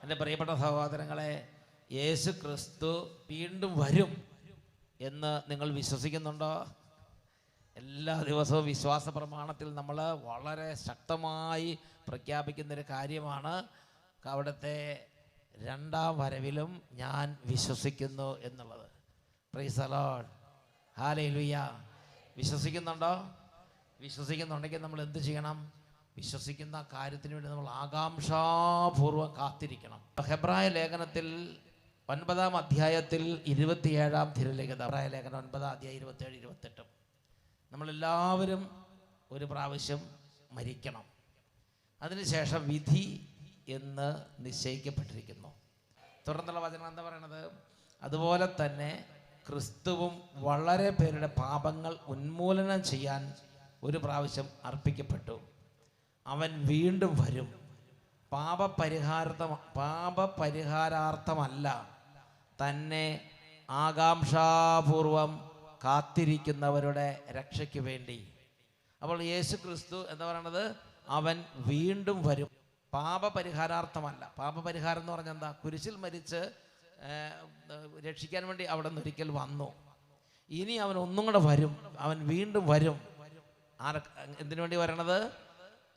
എൻ്റെ പ്രിയപ്പെട്ട സഹോദരങ്ങളെ, യേശു ക്രിസ്തു വീണ്ടും വരും എന്ന് നിങ്ങൾ വിശ്വസിക്കുന്നുണ്ടോ? എല്ലാ ദിവസവും വിശ്വാസ പ്രമാണത്തിൽ നമ്മൾ വളരെ ശക്തമായി പ്രഖ്യാപിക്കുന്നൊരു കാര്യമാണ്, അവിടുത്തെ രണ്ടാം വരവിലും ഞാൻ വിശ്വസിക്കുന്നു എന്നുള്ളത്. Praise the Lord, hallelujah. വിശ്വസിക്കുന്നുണ്ടോ? വിശ്വസിക്കുന്നുണ്ടെങ്കിൽ നമ്മൾ എന്ത് ചെയ്യണം? വിശ്വസിക്കുന്ന കാര്യത്തിന് വേണ്ടി നമ്മൾ ആകാംക്ഷാപൂർവ്വം കാത്തിരിക്കണം. ഹെബ്രായ ലേഖനത്തിൽ 9-ാം അധ്യായത്തിൽ 27-ാം തിരുലേഖനം, ഹെബ്രായ ലേഖനം 9-ാം അധ്യായം 27-28, നമ്മളെല്ലാവരും ഒരു പ്രാവശ്യം മരിക്കണം, അതിനുശേഷം വിധി എന്ന് നിശ്ചയിക്കപ്പെട്ടിരിക്കുന്നു. തുടർന്നുള്ള വചനം എന്താ പറയണത്? അതുപോലെ തന്നെ ക്രിസ്തുവും വളരെ പേരുടെ പാപങ്ങൾ ഉന്മൂലനം ചെയ്യാൻ ഒരു പ്രാവശ്യം അർപ്പിക്കപ്പെട്ടു. അവൻ വീണ്ടും വരും. പാപപരിഹാരാർത്ഥമല്ല, തന്നെ ആകാംക്ഷാപൂർവം കാത്തിരിക്കുന്നവരുടെ രക്ഷയ്ക്ക് വേണ്ടി. അപ്പോൾ യേശു ക്രിസ്തു എന്താ പറയണത്? അവൻ വീണ്ടും വരും. പാപപരിഹാരാർത്ഥമല്ല. പാപപരിഹാരം എന്ന് പറഞ്ഞാൽ എന്താ? കുരിശിൽ മരിച്ച് രക്ഷിക്കാൻ വേണ്ടി അവിടെ നിന്ന് ഒരിക്കൽ വന്നു. ഇനി അവൻ ഒന്നും കൂടെ വരും. അവൻ വീണ്ടും വരും. എന്തിനു വേണ്ടി വരണത്?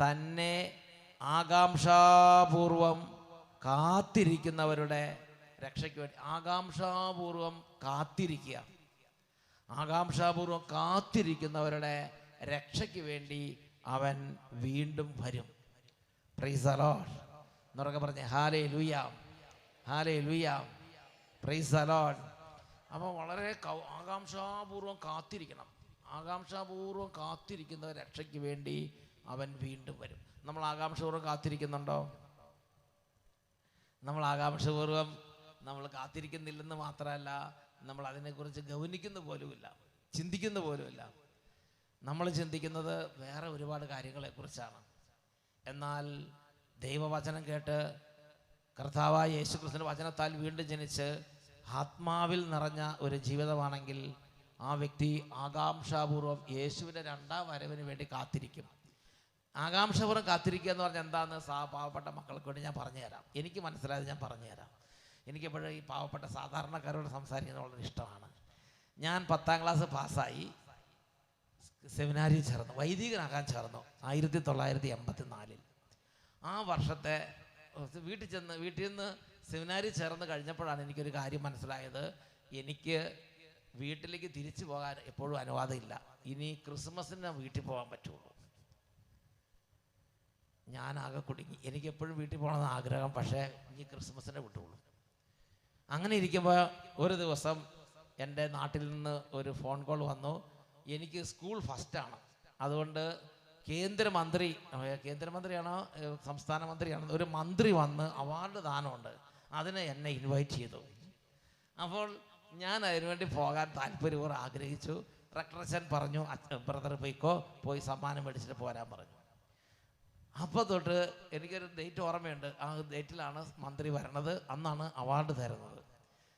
തന്നെ ആകാംക്ഷാപൂർവം കാത്തിരിക്കുന്നവരുടെ രക്ഷയ്ക്ക് വേണ്ടി. ആകാംക്ഷാപൂർവം കാത്തിരിക്കുക. ആകാംക്ഷാപൂർവം കാത്തിരിക്കുന്നവരുടെ രക്ഷയ്ക്ക് വേണ്ടി അവൻ വീണ്ടും വരും. പ്രൈസ് ദി ലോർഡ് എന്നൊക്കെ പറഞ്ഞ് hallelujah, hallelujah, praise the Lord. അപ്പോൾ വളരെ ആകാംക്ഷാപൂർവം കാത്തിരിക്കണം. ആകാംക്ഷാപൂർവം കാത്തിരിക്കുന്ന രക്ഷയ്ക്ക് വേണ്ടി അവൻ വീണ്ടും വരും. നമ്മൾ ആകാംക്ഷപൂർവ്വം കാത്തിരിക്കുന്നുണ്ടോ? നമ്മൾ ആകാംക്ഷപൂർവ്വം നമ്മൾ കാത്തിരിക്കുന്നില്ലെന്ന് മാത്രമല്ല, നമ്മൾ അതിനെക്കുറിച്ച് ഗൗനിക്കുന്ന പോലുമില്ല, ചിന്തിക്കുന്ന പോലുമില്ല. നമ്മൾ ചിന്തിക്കുന്നത് വേറെ ഒരുപാട് കാര്യങ്ങളെക്കുറിച്ചാണ്. എന്നാൽ ദൈവവചനം കേട്ട് കർത്താവായ യേശു ക്രിസ്തുവിന്റെ വചനത്താൽ വീണ്ടും ജനിച്ച് ആത്മാവിൽ നിറഞ്ഞ ഒരു ജീവിതമാണെങ്കിൽ ആ വ്യക്തി ആകാംക്ഷാപൂർവം യേശുവിൻ്റെ രണ്ടാം വരവിന് വേണ്ടി കാത്തിരിക്കും. ആകാംക്ഷപൂർവ്വം കാത്തിരിക്കുക എന്ന് പറഞ്ഞാൽ എന്താണെന്ന് പാവപ്പെട്ട മക്കൾക്ക് വേണ്ടി ഞാൻ പറഞ്ഞുതരാം. എനിക്ക് മനസ്സിലായത് ഞാൻ പറഞ്ഞുതരാം. എനിക്കെപ്പോഴും ഈ പാവപ്പെട്ട സാധാരണക്കാരോട് സംസാരിക്കുന്നത് വളരെ ഇഷ്ടമാണ്. ഞാൻ 10-ാം ക്ലാസ് പാസ്സായി സെമിനാരിൽ ചേർന്നു, വൈദികനാകാൻ ചേർന്നു 1984. ആ വർഷത്തെ വീട്ടിൽ നിന്ന് സെമിനാരിൽ ചേർന്ന് കഴിഞ്ഞപ്പോഴാണ് എനിക്കൊരു കാര്യം മനസ്സിലായത്. എനിക്ക് വീട്ടിലേക്ക് തിരിച്ചു പോകാൻ എപ്പോഴും അനുവാദമില്ല. ഇനി ക്രിസ്മസിന് വീട്ടിൽ പോകാൻ പറ്റുള്ളൂ. ഞാനാകെ കുടുങ്ങി. എനിക്കെപ്പോഴും വീട്ടിൽ പോകണമെന്ന് ആഗ്രഹം, പക്ഷേ ഇനി ക്രിസ്മസിനെ വിട്ടുള്ളൂ. അങ്ങനെ ഇരിക്കുമ്പോൾ ഒരു ദിവസം എൻ്റെ നാട്ടിൽ നിന്ന് ഒരു ഫോൺ കോൾ വന്നു. എനിക്ക് സ്കൂൾ ഫസ്റ്റാണ്, അതുകൊണ്ട് കേന്ദ്രമന്ത്രിയാണോ സംസ്ഥാന മന്ത്രിയാണോ ഒരു മന്ത്രി വന്ന് അവാർഡ് ദാനമുണ്ട്, അതിന് എന്നെ ഇൻവൈറ്റ് ചെയ്തു. അപ്പോൾ ഞാൻ അതിനുവേണ്ടി പോകാൻ താല്പര്യപൂർവ്വം ആഗ്രഹിച്ചു. റെക്ടറച്ഛൻ പറഞ്ഞു, ബ്രദർ പോയി സമ്മാനം മേടിച്ചിട്ട് പോരാൻ പറഞ്ഞു. അപ്പോൾ തൊട്ട് എനിക്കൊരു ഡേറ്റ് ഓർമ്മയുണ്ട്. ആ ഡേറ്റിലാണ് മന്ത്രി വരണത്, അന്നാണ് അവാർഡ് തരുന്നത്.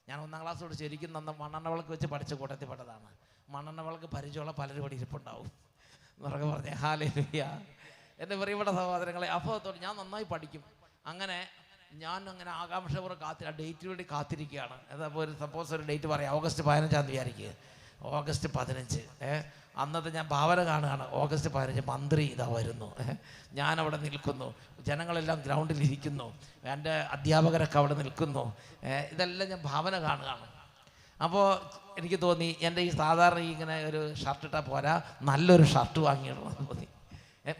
ഞാൻ 1-ാം ക്ലാസ് തൊട്ട് ശരിക്കും മണ്ണെണ്ണ വിളക്ക് വെച്ച് പഠിച്ച കൂട്ടത്തിൽ പെട്ടതാണ്. മണ്ണെണ്ണ വിളക്ക് പരിചയമുള്ള പലരും ഇവിടെ ഇരിപ്പുണ്ടാവും എന്നൊക്കെ പറഞ്ഞേ ഹല്ലേലൂയ. എൻ്റെ പ്രിയപ്പെട്ട സഹോദരങ്ങളെ, അപ്പോൾ തൊട്ട് ഞാൻ നന്നായി പഠിക്കും. അങ്ങനെ ആകാംക്ഷപൂർവ്വം ആ ഡേറ്റിന് വേണ്ടി കാത്തിരിക്കുകയാണ്. അതപ്പോൾ ഒരു ഡേറ്റ് പറയാം, ഓഗസ്റ്റ് 15 വിചാരിക്കുക. ഓഗസ്റ്റ് 15 അന്നത്തെ ഞാൻ ഭാവന കാണുകയാണ്. ഓഗസ്റ്റ് 15 മന്ത്രി ഇതാ വരുന്നു. ഞാനവിടെ നിൽക്കുന്നു, ജനങ്ങളെല്ലാം ഗ്രൗണ്ടിലിരിക്കുന്നു, എൻ്റെ അധ്യാപകരൊക്കെ അവിടെ നിൽക്കുന്നു. ഇതെല്ലാം ഞാൻ ഭാവന കാണുകയാണ്. അപ്പോൾ എനിക്ക് തോന്നി, എൻ്റെ ഈ സാധാരണ ഇങ്ങനെ ഒരു ഷർട്ട് ഇട്ടാൽ പോരാ, നല്ലൊരു ഷർട്ട് വാങ്ങിയിടണമെന്ന് തോന്നി.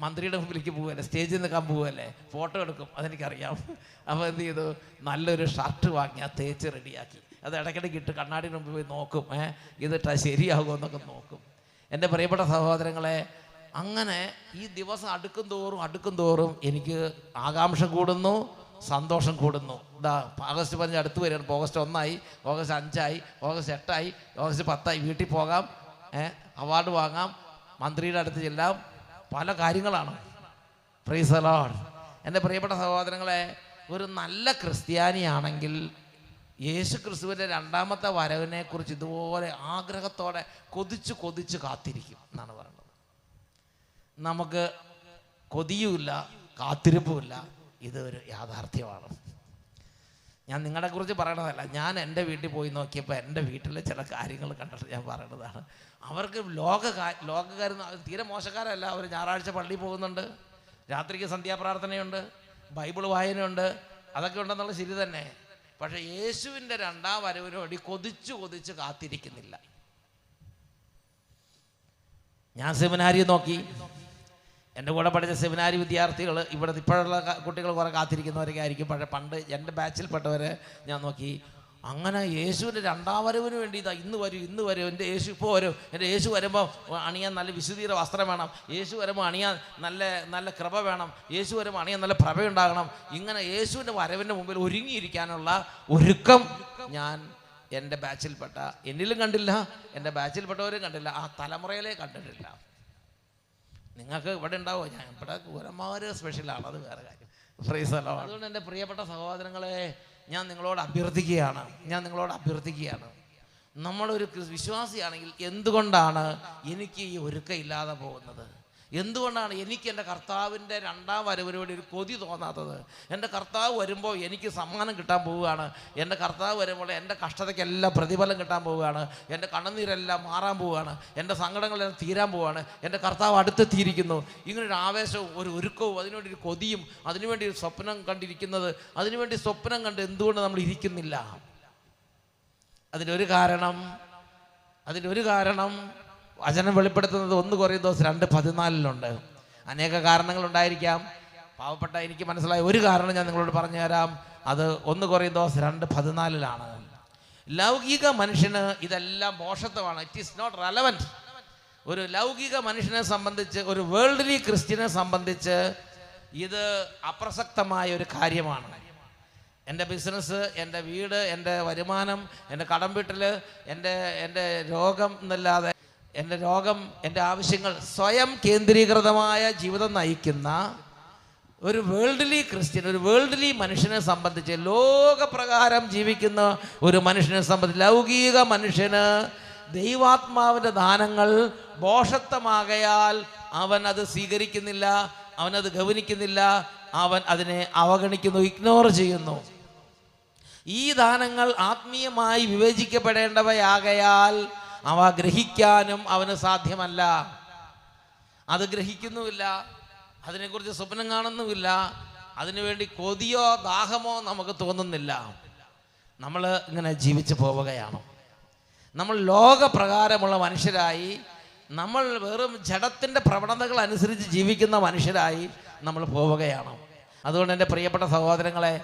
മന്ത്രിയുടെ മുമ്പിലേക്ക് പോവുകയല്ലേ, സ്റ്റേജിൽ നിൽക്കാൻ പോവുകയല്ലേ, ഫോട്ടോ എടുക്കും, അതെനിക്കറിയാം. അപ്പോൾ എന്ത് ചെയ്തു, നല്ലൊരു ഷർട്ട് വാങ്ങി ആ തേച്ച് റെഡിയാക്കി അത് ഇടയ്ക്കിടയ്ക്ക് ഇട്ട് കണ്ണാടിന് മുമ്പ് പോയി നോക്കും, ഇതിട്ടാൽ ശരിയാകുമോ എന്നൊക്കെ നോക്കും. എൻ്റെ പ്രിയപ്പെട്ട സഹോദരങ്ങളെ, അങ്ങനെ ഈ ദിവസം അടുക്കും തോറും എനിക്ക് ആകാംക്ഷ കൂടുന്നു, സന്തോഷം കൂടുന്നു. ഓഗസ്റ്റ് 15 അടുത്ത് വരികയാണ്. ഓഗസ്റ്റ് 1 ഓഗസ്റ്റ് 5 ഓഗസ്റ്റ് 8 ഓഗസ്റ്റ് 10 വീട്ടിൽ പോകാം, അവാർഡ് വാങ്ങാം, മന്ത്രിയുടെ അടുത്ത് ചെല്ലാം, പല കാര്യങ്ങളാണ്. Praise the Lord. എൻ്റെ പ്രിയപ്പെട്ട സഹോദരങ്ങളെ, ഒരു നല്ല ക്രിസ്ത്യാനിയാണെങ്കിൽ യേശു ക്രിസ്തുവിൻ്റെ രണ്ടാമത്തെ വരവിനെ കുറിച്ച് ഇതുപോലെ ആഗ്രഹത്തോടെ കൊതിച്ച് കാത്തിരിക്കും എന്നാണ് പറയുന്നത്. നമുക്ക് കൊതിയുമില്ല, കാത്തിരിപ്പുമില്ല. ഇതൊരു യാഥാർത്ഥ്യമാണ്. ഞാൻ നിങ്ങളെക്കുറിച്ച് പറയണതല്ല, ഞാൻ എൻ്റെ വീട്ടിൽ പോയി നോക്കിയപ്പോൾ എൻ്റെ വീട്ടിലെ ചില കാര്യങ്ങൾ കണ്ടിട്ട് ഞാൻ പറയണതാണ്. അവർക്ക് ലോകക്കാർ തീരെ മോശക്കാരല്ല. അവർ ഞായറാഴ്ച പള്ളിയിൽ പോകുന്നുണ്ട്, രാത്രിക്ക് സന്ധ്യാപ്രാർത്ഥനയുണ്ട്, ബൈബിൾ വായനയുണ്ട്, അതൊക്കെ ഉണ്ടെന്നുള്ള ശരി തന്നെ. പക്ഷേ യേശുവിൻ്റെ രണ്ടാം വരവിന് വേണ്ടി കൊതിച്ച് കാത്തിരിക്കുന്നില്ല. ഞാൻ സെമിനാരി നോക്കി, എൻ്റെ കൂടെ പഠിച്ച സെമിനാരി വിദ്യാർത്ഥികൾ, ഇപ്പോഴുള്ള കുട്ടികൾ കുറേ കാത്തിരിക്കുന്നവരൊക്കെ ആയിരിക്കും. പക്ഷേ പണ്ട് എൻ്റെ ബാച്ചിൽപ്പെട്ടവരെ ഞാൻ നോക്കി, അങ്ങനെ യേശുവിൻ്റെ രണ്ടാം വരവിന് വേണ്ടി ഇതാ ഇന്ന് വരും, എൻ്റെ യേശു ഇപ്പോൾ വരും, എൻ്റെ യേശു വരുമ്പോൾ അണിയാൻ നല്ല വിശുദ്ധിയുടെ വസ്ത്രം വേണം, യേശു വരുമ്പോൾ അണിയാൻ നല്ല കൃപ വേണം, യേശു വരുമ്പോൾ അണിയാൻ നല്ല പ്രഭയുണ്ടാകണം. ഇങ്ങനെ യേശുവിൻ്റെ വരവിൻ്റെ മുമ്പിൽ ഒരുങ്ങിയിരിക്കാനുള്ള ഒരുക്കം ഞാൻ എൻ്റെ ബാച്ചിൽപ്പെട്ട എന്നിലും കണ്ടില്ല, എൻ്റെ ബാച്ചിൽപ്പെട്ടവരും കണ്ടില്ല, ആ തലമുറയിലേ കണ്ടിട്ടില്ല. നിങ്ങൾക്ക് ഇവിടെ ഉണ്ടാവുമോ? ഞാൻ ഇവിടെ കുരന്മാർ സ്പെഷ്യലാണ്, അത് വേറെ കാര്യം. Praise the Lord. അതുകൊണ്ട് എൻ്റെ പ്രിയപ്പെട്ട സഹോദരങ്ങളെ, ഞാൻ നിങ്ങളോട് അഭ്യർത്ഥിക്കുകയാണ്, നമ്മളൊരു വിശ്വാസിയാണെങ്കിൽ എന്തുകൊണ്ടാണ് എനിക്ക് ഈ ഒരുക്കം ഇല്ലാതെ പോകുന്നത്? എന്തുകൊണ്ടാണ് എനിക്ക് എൻ്റെ കർത്താവിൻ്റെ രണ്ടാം വരവിനോട് ഒരു കൊതി തോന്നാത്തത്? എൻ്റെ കർത്താവ് വരുമ്പോൾ എനിക്ക് സമ്മാനം കിട്ടാൻ പോവുകയാണ്, എൻ്റെ കർത്താവ് വരുമ്പോൾ എൻ്റെ കഷ്ടതയ്ക്കെല്ലാം പ്രതിഫലം കിട്ടാൻ പോവുകയാണ്, എൻ്റെ കണ്ണുനീരെല്ലാം മാറാൻ പോവുകയാണ്, എൻ്റെ സങ്കടങ്ങളെല്ലാം തീരാൻ പോവുകയാണ്, എൻ്റെ കർത്താവ് അടുത്തെത്തിയിരിക്കുന്നു. ഇങ്ങനൊരു ആവേശവും ഒരു ഒരുക്കവും അതിനുവേണ്ടി ഒരു കൊതിയും അതിനുവേണ്ടി ഒരു സ്വപ്നം കണ്ടിരിക്കുന്നത്, അതിനുവേണ്ടി സ്വപ്നം കണ്ട് എന്തുകൊണ്ട് നമ്മൾ ഇരിക്കുന്നില്ല? അതിനൊരു കാരണം വചനം വെളിപ്പെടുത്തുന്നത് 1 കൊരിന്തോസ് 2:14 അനേക കാരണങ്ങളുണ്ടായിരിക്കാം. പാവപ്പെട്ട എനിക്ക് മനസ്സിലായ ഒരു കാരണം ഞാൻ നിങ്ങളോട് പറഞ്ഞു തരാം. അത് 1 കൊരിന്തോസ് 2:14 ലൗകിക മനുഷ്യന് ഇതെല്ലാം മോശത്വമാണ്. It is not relevant. ഒരു ലൗകിക മനുഷ്യനെ സംബന്ധിച്ച്, ഒരു വേൾഡ്ലി ക്രിസ്ത്യനെ സംബന്ധിച്ച് ഇത് അപ്രസക്തമായ ഒരു കാര്യമാണ്. എൻ്റെ ബിസിനസ്, എൻ്റെ വീട്, എൻ്റെ വരുമാനം, എൻ്റെ കടം വീട്ടൽ, എൻ്റെ രോഗം എന്നല്ലാതെ എൻ്റെ ആവശ്യങ്ങൾ, സ്വയം കേന്ദ്രീകൃതമായ ജീവിതം നയിക്കുന്ന ഒരു വേൾഡ്ലി ക്രിസ്ത്യൻ, ഒരു വേൾഡ്ലി മനുഷ്യനെ സംബന്ധിച്ച്, ലോകപ്രകാരം ജീവിക്കുന്ന ഒരു മനുഷ്യനെ സംബന്ധിച്ച്, ലൗകിക മനുഷ്യന് ദൈവാത്മാവിൻ്റെ ദാനങ്ങൾ ഭോഷത്വമാകയാൽ അവൻ അത് സ്വീകരിക്കുന്നില്ല, അവനത് ഗൗനിക്കുന്നില്ല, അവൻ അതിനെ അവഗണിക്കുന്നു, ഇഗ്നോർ ചെയ്യുന്നു. ഈ ദാനങ്ങൾ ആത്മീയമായി വിവേചിക്കപ്പെടേണ്ടവയാകയാൽ അവ ഗ്രഹിക്കാനും അവന് സാധ്യമല്ല. അത് ഗ്രഹിക്കുന്നുമില്ല, അതിനെക്കുറിച്ച് സ്വപ്നം കാണുന്നുമില്ല, അതിനുവേണ്ടി കൊതിയോ ദാഹമോ നമുക്ക് തോന്നുന്നില്ല. നമ്മൾ ഇങ്ങനെ ജീവിച്ചു പോവുകയാണ്. നമ്മൾ ലോകപ്രകാരമുള്ള മനുഷ്യരായി, നമ്മൾ വെറും ജഡത്തിൻ്റെ പ്രവണതകൾ അനുസരിച്ച് ജീവിക്കുന്ന മനുഷ്യരായി നമ്മൾ പോവുകയാണ്. അതുകൊണ്ട് എൻ്റെ പ്രിയപ്പെട്ട സഹോദരങ്ങളെ,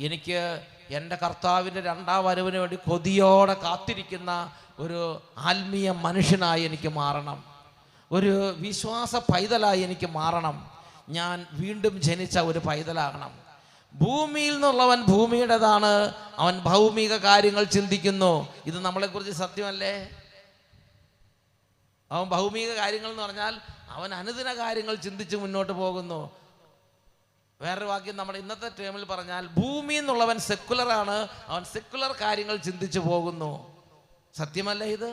എനിക്ക് എൻ്റെ കർത്താവിൻ്റെ രണ്ടാം വരവിന് വേണ്ടി കൊതിയോടെ കാത്തിരിക്കുന്ന ഒരു ആത്മീയ മനുഷ്യനായി എനിക്ക് മാറണം, ഒരു വിശ്വാസ പൈതലായി എനിക്ക് മാറണം. ഞാൻ വീണ്ടും ജനിച്ച ഒരു പൈതലാകണം. ഭൂമിയിൽ നിന്നുള്ളവൻ ഭൂമിയുടേതാണ്, അവൻ ഭൗമിക കാര്യങ്ങൾ ചിന്തിക്കുന്നു. ഇത് നമ്മളെക്കുറിച്ച് സത്യമല്ലേ? അവൻ ഭൗമിക കാര്യങ്ങൾ എന്ന് പറഞ്ഞാൽ അവൻ അനുദിന കാര്യങ്ങൾ ചിന്തിച്ച് മുന്നോട്ട് പോകുന്നു. വേറൊരു വാക്യം നമ്മുടെ ഇന്നത്തെ ടേമിൽ പറഞ്ഞാൽ, ഭൂമി എന്നുള്ളവൻ സെക്കുലറാണ്, അവൻ സെക്കുലർ കാര്യങ്ങൾ ചിന്തിച്ചു പോകുന്നു. സത്യമല്ലേ ഇത്?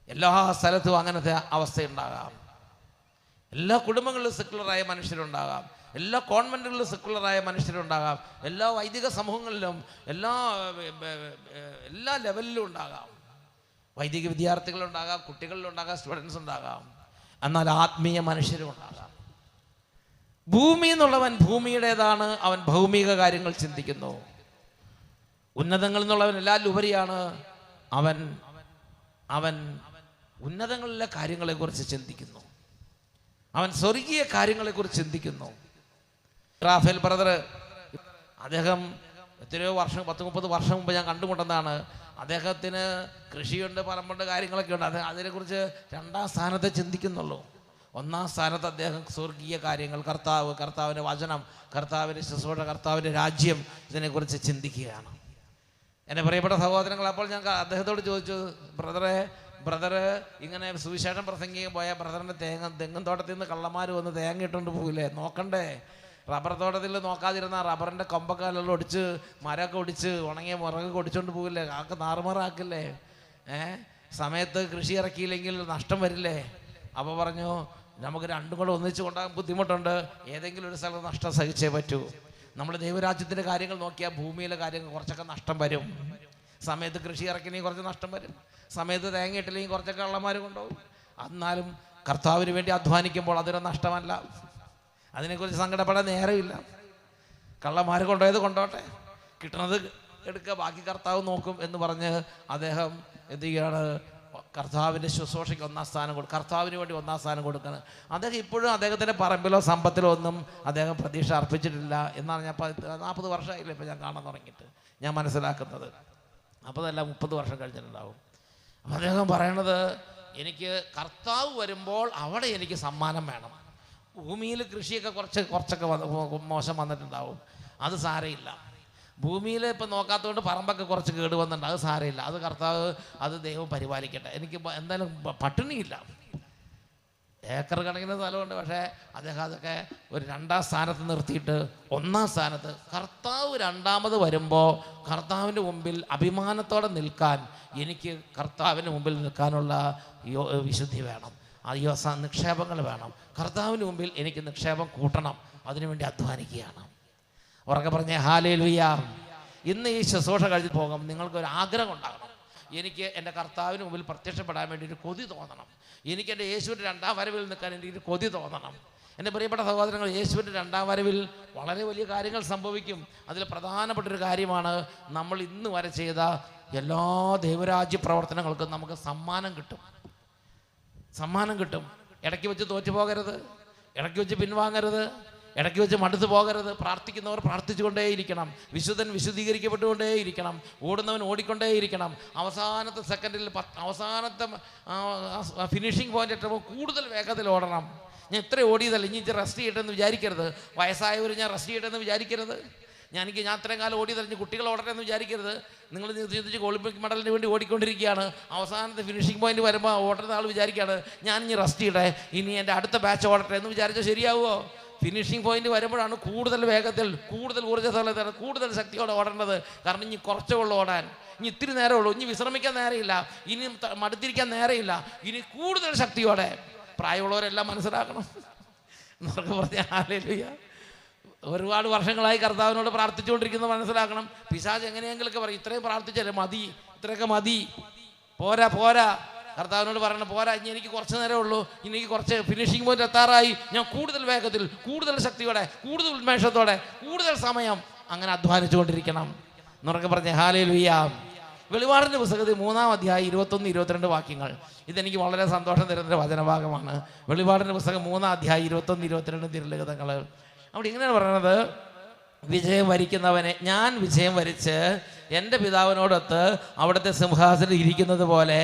എല്ലാ സ്ഥലത്തും അങ്ങനത്തെ അവസ്ഥയുണ്ടാകാം. എല്ലാ കുടുംബങ്ങളിലും സെക്കുലറായ മനുഷ്യരുണ്ടാകാം, എല്ലാ കോൺവെന്റുകളിലും സെക്കുലറായ മനുഷ്യരുണ്ടാകാം, എല്ലാ വൈദിക സമൂഹങ്ങളിലും എല്ലാ ലെവലിലും ഉണ്ടാകാം. വൈദിക വിദ്യാർത്ഥികളുണ്ടാകാം, കുട്ടികളിലുണ്ടാകാം, സ്റ്റുഡൻസ് ഉണ്ടാകാം. എന്നാൽ ആത്മീയ മനുഷ്യരും ഉണ്ടാകാം. ഭൂമി എന്നുള്ളവൻ ഭൂമിയുടേതാണ്, അവൻ ഭൗമിക കാര്യങ്ങൾ ചിന്തിക്കുന്നു. ഉന്നതങ്ങളിൽ നിന്നുള്ളവൻ എല്ലാവരും ഉപരിയാണ്, അവൻ ഉന്നതങ്ങളിലെ കാര്യങ്ങളെക്കുറിച്ച് ചിന്തിക്കുന്നു, അവൻ സ്വർഗീയ കാര്യങ്ങളെക്കുറിച്ച് ചിന്തിക്കുന്നു. റാഫേൽ ബ്രദർ, അദ്ദേഹം എത്രയോ വർഷം, 10-30 വർഷം മുമ്പ് ഞാൻ കണ്ടുമുട്ടുന്നതാണ്. അദ്ദേഹത്തിന് കൃഷിയുണ്ട്, പറമ്പുണ്ട്, കാര്യങ്ങളൊക്കെ ഉണ്ട്. അതിനെക്കുറിച്ച് 2ാം സ്ഥാനത്തെ ചിന്തിക്കുന്നുള്ളൂ. 1ാം സ്ഥാനത്ത് അദ്ദേഹം സ്വർഗീയ കാര്യങ്ങൾ, കർത്താവിൻ്റെ വചനം, കർത്താവിൻ്റെ ശുശ്രൂഷ, കർത്താവിൻ്റെ രാജ്യം, ഇതിനെക്കുറിച്ച് ചിന്തിക്കുകയാണ്. എൻ്റെ പ്രിയപ്പെട്ട സഹോദരങ്ങൾ, അപ്പോൾ ഞാൻ അദ്ദേഹത്തോട് ചോദിച്ചു, ബ്രദറ് ഇങ്ങനെ സുവിശേഷം പ്രസംഗിക്കാൻ പോയാൽ ബ്രദറിൻ്റെ തെങ്ങും തോട്ടത്തിൽ നിന്ന് കള്ളന്മാർ വന്ന് തേങ്ങ ഇട്ടുകൊണ്ട് പോകില്ലേ? നോക്കണ്ടേ? റബ്ബർ തോട്ടത്തിൽ നോക്കാതിരുന്ന റബ്ബറിൻ്റെ കൊമ്പക്കാലെല്ലാം ഒടിച്ച്, മരമൊക്കെ ഒടിച്ച്, ഉണങ്ങിയ മുറകൊക്കെ ഒടിച്ചുകൊണ്ട് പോകില്ലേ? ആൾക്ക് നാറുമാറാക്കില്ലേ? സമയത്ത് കൃഷി ഇറക്കിയില്ലെങ്കിൽ നഷ്ടം വരില്ലേ? അപ്പോൾ പറഞ്ഞു, നമുക്ക് രണ്ടും കൂടെ ഒന്നിച്ച് കൊണ്ടാകാൻ ബുദ്ധിമുട്ടുണ്ട്, ഏതെങ്കിലും ഒരു സ്ഥലത്ത് നഷ്ടം സഹിച്ചേ പറ്റൂ. നമ്മൾ ദൈവരാജ്യത്തിൻ്റെ കാര്യങ്ങൾ നോക്കിയാൽ ഭൂമിയിലെ കാര്യങ്ങൾ കുറച്ചൊക്കെ നഷ്ടം വരും. സമയത്ത് കൃഷി ഇറക്കിനെങ്കിൽ കുറച്ച് നഷ്ടം വരും, സമയത്ത് തേങ്ങ ഇട്ടില്ലെങ്കിൽ കുറച്ചൊക്കെ കള്ളന്മാർ കൊണ്ടുപോകും. എന്നാലും കർത്താവിന് വേണ്ടി അധ്വാനിക്കുമ്പോൾ അതൊരു നഷ്ടമല്ല. അതിനെക്കുറിച്ച് സങ്കടപ്പെടാൻ നേരമില്ല. കള്ളന്മാർ കൊണ്ടുപോയത് കൊണ്ടോട്ടെ, കിട്ടണത് എടുക്കുക, ബാക്കി കർത്താവ് നോക്കും എന്ന് പറഞ്ഞ് അദ്ദേഹം എന്ത് ചെയ്യുകയാണ്? കർത്താവിൻ്റെ ശുശ്രൂഷയ്ക്ക് ഒന്നാം സ്ഥാനം കർത്താവിന് വേണ്ടി ഒന്നാം സ്ഥാനം കൊടുക്കണം. അദ്ദേഹം ഇപ്പോഴും അദ്ദേഹത്തിൻ്റെ പറമ്പിലോ സമ്പത്തിലോ ഒന്നും അദ്ദേഹം പ്രതീക്ഷ അർപ്പിച്ചിട്ടില്ല എന്നാണ് ഞാൻ 40 വർഷമായില്ല ഇപ്പോൾ ഞാൻ കാണാൻ തുടങ്ങിയിട്ട് ഞാൻ മനസ്സിലാക്കുന്നത്. അപ്പോൾ അതല്ല 30 വർഷം കഴിഞ്ഞിട്ടുണ്ടാവും. അപ്പോൾ അദ്ദേഹം പറയണത്, എനിക്ക് കർത്താവ് വരുമ്പോൾ അവിടെ എനിക്ക് സമ്മാനം വേണം. ഭൂമിയിൽ കൃഷിയൊക്കെ കുറച്ചൊക്കെ മോശം വന്നിട്ടുണ്ടാവും, അത് സാരമില്ല. ഭൂമിയിൽ ഇപ്പം നോക്കാത്തതുകൊണ്ട് പറമ്പൊക്കെ കുറച്ച് കേട് വന്നിട്ടുണ്ട്, അത് സാരമില്ല. അത് കർത്താവ്, അത് ദൈവം പരിപാലിക്കട്ടെ. എനിക്ക് എന്തായാലും പട്ടിണിയില്ല, ഏക്കർ കണക്കിന് സ്ഥലമുണ്ട്. പക്ഷേ അദ്ദേഹം അതൊക്കെ ഒരു 2ാം സ്ഥാനത്ത് നിർത്തിയിട്ട് 1ാം സ്ഥാനത്ത് കർത്താവ് 2ാമത് വരുമ്പോൾ കർത്താവിൻ്റെ മുമ്പിൽ അഭിമാനത്തോടെ നിൽക്കാൻ, എനിക്ക് കർത്താവിൻ്റെ മുമ്പിൽ നിൽക്കാനുള്ള വിശുദ്ധി വേണം, നിക്ഷേപങ്ങൾ വേണം. കർത്താവിന് മുമ്പിൽ എനിക്ക് നിക്ഷേപം കൂട്ടണം, അതിനുവേണ്ടി അധ്വാനിക്കുകയാണ്. ഉറക്കെ പറഞ്ഞേ ഹല്ലേലൂയ. ഇന്ന് ഈ ശുശ്രൂഷ കഴിഞ്ഞ് പോകും, നിങ്ങൾക്കൊരു ആഗ്രഹം ഉണ്ടാകണം. എനിക്ക് എൻ്റെ കർത്താവിന് മുമ്പിൽ പ്രത്യക്ഷപ്പെടാൻ വേണ്ടി ഒരു കൊതി തോന്നണം. എനിക്ക് എൻ്റെ യേശുവിൻ്റെ 2ാം വരവിൽ നിൽക്കാൻ എനിക്കൊരു കൊതി തോന്നണം. എൻ്റെ പ്രിയപ്പെട്ട സഹോദരങ്ങൾ, യേശുവിൻ്റെ 2ാം വരവിൽ വളരെ വലിയ കാര്യങ്ങൾ സംഭവിക്കും. അതിൽ പ്രധാനപ്പെട്ടൊരു കാര്യമാണ്, നമ്മൾ ഇന്ന് വരെ ചെയ്ത എല്ലാ ദൈവരാജ്യ പ്രവർത്തനങ്ങൾക്കും നമുക്ക് സമ്മാനം കിട്ടും. ഇടയ്ക്ക് വെച്ച് തോറ്റു പോകരുത്, ഇടയ്ക്ക് വെച്ച് പിൻവാങ്ങരുത്, ഇടയ്ക്ക് വെച്ച് മടുത്തു പോകരുത്. പ്രാർത്ഥിക്കുന്നവർ പ്രാർത്ഥിച്ചുകൊണ്ടേയിരിക്കണം, വിശുദ്ധൻ വിശുദ്ധീകരിക്കപ്പെട്ടുകൊണ്ടേയിരിക്കണം, ഓടുന്നവൻ ഓടിക്കൊണ്ടേയിരിക്കണം. അവസാനത്തെ സെക്കൻഡിൽ അവസാനത്തെ ഫിനിഷിംഗ് പോയിന്റ് എത്തുമ്പോൾ കൂടുതൽ വേഗത്തിൽ ഓടണം. ഞാൻ ഇത്ര ഓടിയതല്ല, ഇനി റെസ്റ്റ് ചെയ്യട്ടെന്ന് വിചാരിക്കരുത്. വയസ്സായവർ ഞാൻ റെസ്റ്റ് ചെയ്യട്ടെന്ന് വിചാരിക്കരുത്. ഞാൻ ഇത്രയും കാലം ഓടിയതല്ല, കുട്ടികൾ ഓടട്ടെ എന്ന് വിചാരിക്കരുത്. നിങ്ങൾ ചിന്തിച്ച് ഒളിമ്പിക് മെഡലിന് വേണ്ടി ഓടിക്കൊണ്ടിരിക്കുകയാണ്. അവസാനത്തെ ഫിനിഷിംഗ് പോയിന്റ് വരുമ്പോൾ ഓടുന്ന ആൾ വിചാരിക്കുകയാണ്, ഞാൻ ഇനി റെസ്റ്റ് ചെയ്യട്ടെ, ഇനി എൻ്റെ അടുത്ത ബാച്ച് ഓടട്ടെ എന്ന് വിചാരിച്ചാൽ ശരിയാവുമോ? ഫിനിഷിംഗ് പോയിന്റ് വരുമ്പോഴാണ് കൂടുതൽ വേഗത്തിൽ, കൂടുതൽ ഊർജ്ജസ്വലത, കൂടുതൽ ശക്തിയോടെ ഓടേണ്ടത്. കാരണം ഇനി കുറച്ചേ ഉള്ളൂ ഓടാൻ, ഇനി ഇത്തിരി നേരമേ ഉള്ളൂ, ഇനി വിശ്രമിക്കാൻ നേരമില്ല, ഇനി മടുത്തിരിക്കാൻ നേരമില്ല, ഇനി കൂടുതൽ ശക്തിയോടെ. പ്രായമുള്ളവരെല്ലാം മനസ്സിലാക്കണം. എന്നൊക്കെ പറഞ്ഞാൽ ഹല്ലേലൂയ. ഒരുപാട് വർഷങ്ങളായി കർത്താവിനോട് പ്രാർത്ഥിച്ചുകൊണ്ടിരിക്കുന്നത് മനസ്സിലാക്കണം. പിശാച് എങ്ങനെയെങ്കിലൊക്കെ പറയും, ഇത്രയും പ്രാർത്ഥിച്ചാലേ മതി, ഇത്രയൊക്കെ മതി, പോരാ. കർത്താവിനോട് പറയണം, പോരാ, ഇനി എനിക്ക് കുറച്ച് നേരമേ ഉള്ളൂ, ഇനി എനിക്ക് കുറച്ച് ഫിനിഷിംഗ് പോയിന്റ് എത്താറായി, ഞാൻ കൂടുതൽ വേഗത്തിൽ, കൂടുതൽ ശക്തിയോടെ, കൂടുതൽ ഉന്മേഷത്തോടെ, കൂടുതൽ സമയം അങ്ങനെ അധ്വാനിച്ചുകൊണ്ടിരിക്കണം എന്നൊക്കെ പറഞ്ഞ് ഹല്ലേലൂയ. വെളിപാടിൻ്റെ പുസ്തകത്തിൽ 3-ാം അധ്യായം 21-22 വാക്യങ്ങൾ, ഇതെനിക്ക് വളരെ സന്തോഷം തരുന്നൊരു വചനഭാഗമാണ്. വെളിപാടിൻ്റെ പുസ്തകം 3-ാം അധ്യായം 21-22 തിരുലിഖിതങ്ങൾ. അവിടെ ഇങ്ങനെയാണ് പറയുന്നത്, വിജയം വരിക്കുന്നവനെ, ഞാൻ വിജയം വരിച്ച് എൻ്റെ പിതാവിനോടൊത്ത് അവിടുത്തെ സിംഹാസനത്തിൽ ഇരിക്കുന്നത് പോലെ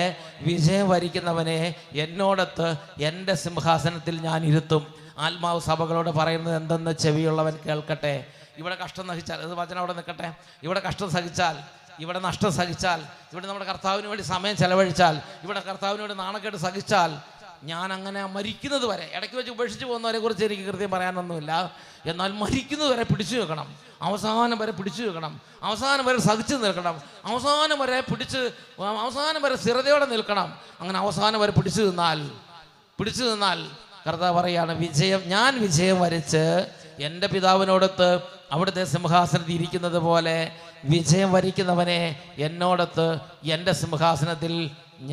വിജയം വരിക്കുന്നവനെ എന്നോടൊത്ത് എൻ്റെ സിംഹാസനത്തിൽ ഞാൻ ഇരുത്തും. ആത്മാവ് സഭകളോട് പറയുന്നത് എന്തെന്ന് ചെവിയുള്ളവൻ കേൾക്കട്ടെ. ഇവിടെ കഷ്ടം സഹിച്ചാൽ, അത് വചനം അവിടെ നിൽക്കട്ടെ, ഇവിടെ കഷ്ടം സഹിച്ചാൽ, ഇവിടെ നഷ്ടം സഹിച്ചാൽ, ഇവിടെ നമ്മുടെ കർത്താവിന് വേണ്ടി സമയം ചെലവഴിച്ചാൽ, ഇവിടെ കർത്താവിന് വേണ്ടി നാണക്കേട് സഹിച്ചാൽ, ഞാൻ അങ്ങനെ മരിക്കുന്നത് വരെ, ഇടയ്ക്ക് വെച്ച് ഉപേക്ഷിച്ച് പോകുന്നവരെ കുറിച്ച് എനിക്ക് കൃത്യം പറയാനൊന്നുമില്ല, എന്നാൽ മരിക്കുന്നത് വരെ പിടിച്ചു വെക്കണം, അവസാനം വരെ പിടിച്ചു വെക്കണം, അവസാനം വരെ സഹിച്ചു നിൽക്കണം, അവസാനം വരെ സ്ഥിരതയോടെ നിൽക്കണം. അങ്ങനെ അവസാനം വരെ പിടിച്ചു നിന്നാൽ കർത്താവ് പറയാണ്, ഞാൻ വിജയം വരിച്ച് എൻ്റെ പിതാവിനോടൊത്ത് അവിടുത്തെ സിംഹാസനത്തിൽ ഇരിക്കുന്നത് പോലെ വിജയം വരിക്കുന്നവനെ എന്നോടൊത്ത് എൻ്റെ സിംഹാസനത്തിൽ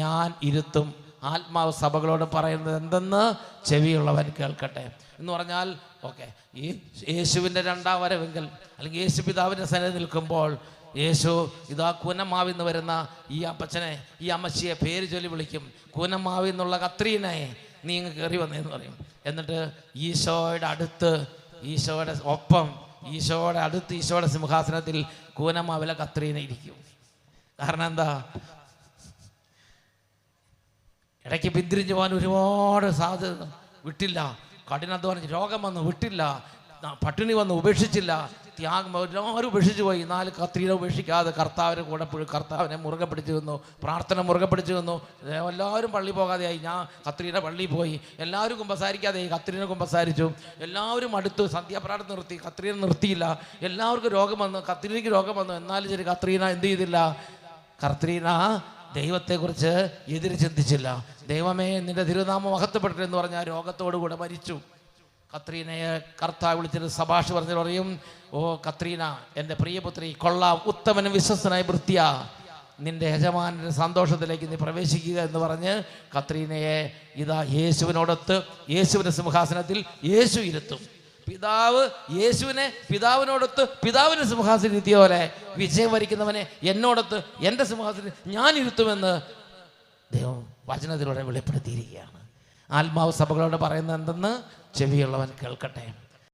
ഞാൻ ഇരുത്തും. ആത്മാവ് സഭകളോട് പറയുന്നത് എന്തെന്ന് ചെവിയുള്ളവൻ കേൾക്കട്ടെ എന്ന് പറഞ്ഞാൽ, ഓക്കെ, ഈ യേശുവിൻ്റെ 2ാം വരവെങ്കിൽ, അല്ലെങ്കിൽ യേശു പിതാവിൻ്റെ സന്നിധി നിൽക്കുമ്പോൾ, യേശു ഇതാ കൂനമാവിൽ നിന്ന് വരുന്ന ഈ അപ്പച്ചനെ, ഈ അമ്മച്ചിയെ പേര് ചൊല്ലി വിളിക്കും. കൂനമാവിൽ നിന്നുള്ള കത്രീനെ നീ ഇങ്ങ് കയറി വന്നേന്ന് പറയും. എന്നിട്ട് ഈശോയുടെ അടുത്ത്, ഈശോയുടെ ഒപ്പം, ഈശോയുടെ അടുത്ത്, ഈശോയുടെ സിംഹാസനത്തിൽ കൂനമാവിലെ കത്രീനെ ഇരിക്കും. കാരണം എന്താ? ഇടയ്ക്ക് പിന്തിരിഞ്ഞു പോകാൻ ഒരുപാട് സാധ്യത വിട്ടില്ല, കഠിനാധ്വാനം, രോഗം വന്നു വിട്ടില്ല, പട്ടിണി വന്നു ഉപേക്ഷിച്ചില്ല, ത്യാഗം എല്ലാവരും ഉപേക്ഷിച്ച് പോയി. 4 കത്രീനെ ഉപേക്ഷിക്കാതെ കർത്താവിനെ കൂടെ കർത്താവിനെ മുറുകെ പിടിച്ചു നിന്നു, പ്രാർത്ഥന മുറുകെ പിടിച്ചു നിന്നു. എല്ലാവരും പള്ളി പോകാതെയായി, ഞാൻ കത്രീനെ പള്ളിയിൽ പോയി. എല്ലാവരും കുമ്പസാരിക്കാതെയായി, കത്രീനെ കുമ്പസാരിച്ചു. എല്ലാവരും അടുത്ത് സന്ധ്യാപ്രാർത്ഥന നിർത്തി, കത്രീനെ നിർത്തിയില്ല. എല്ലാവർക്കും രോഗം വന്നു, കത്രീനയ്ക്ക് രോഗം വന്നു. എന്നാലും ശരി, കത്രീന എന്ത് ചെയ്തില്ല? കത്രീന ദൈവത്തെക്കുറിച്ച് എതിര് ചിന്തിച്ചില്ല. ദൈവമേ, നിന്റെ തിരുനാമം മഹത്വപ്പെട്ടു എന്ന് പറഞ്ഞാൽ രോഗത്തോടുകൂടെ മരിച്ചു. കത്രീനയെ കർത്താവ് വിളിച്ചിട്ട് സഭാഷ് പറഞ്ഞിട്ട് പറയും, ഓ കത്രീന, എൻ്റെ പ്രിയപുത്രി, കൊള്ളാം, ഉത്തമനും വിശ്വസ്തനായ ഭൃത്യ, നിന്റെ യജമാനൻ്റെ സന്തോഷത്തിലേക്ക് നീ പ്രവേശിക്കുക എന്ന് പറഞ്ഞ് കത്രീനയെ ഇതാ യേശുവിനോടൊത്ത് യേശുവിൻ്റെ സിംഹാസനത്തിൽ യേശു ഇരുത്തും. പിതാവ് യേശുവിനെ പിതാവിനോടൊത്ത് പിതാവിൻ്റെ സിംഹാസനം ഇരുത്തിയ പോലെ വിജയം വരിക്കുന്നവനെ എന്നോടൊത്ത് എൻ്റെ സിംഹാസനത്തിൽ ഞാൻ ഇരുത്തുമെന്ന് ദൈവം വചനത്തിലൂടെ വെളിപ്പെടുത്തിയിരിക്കുകയാണ്. ആത്മാവ് സഭകളോട് പറയുന്നത് എന്തെന്ന് ചെവിയുള്ളവൻ കേൾക്കട്ടെ.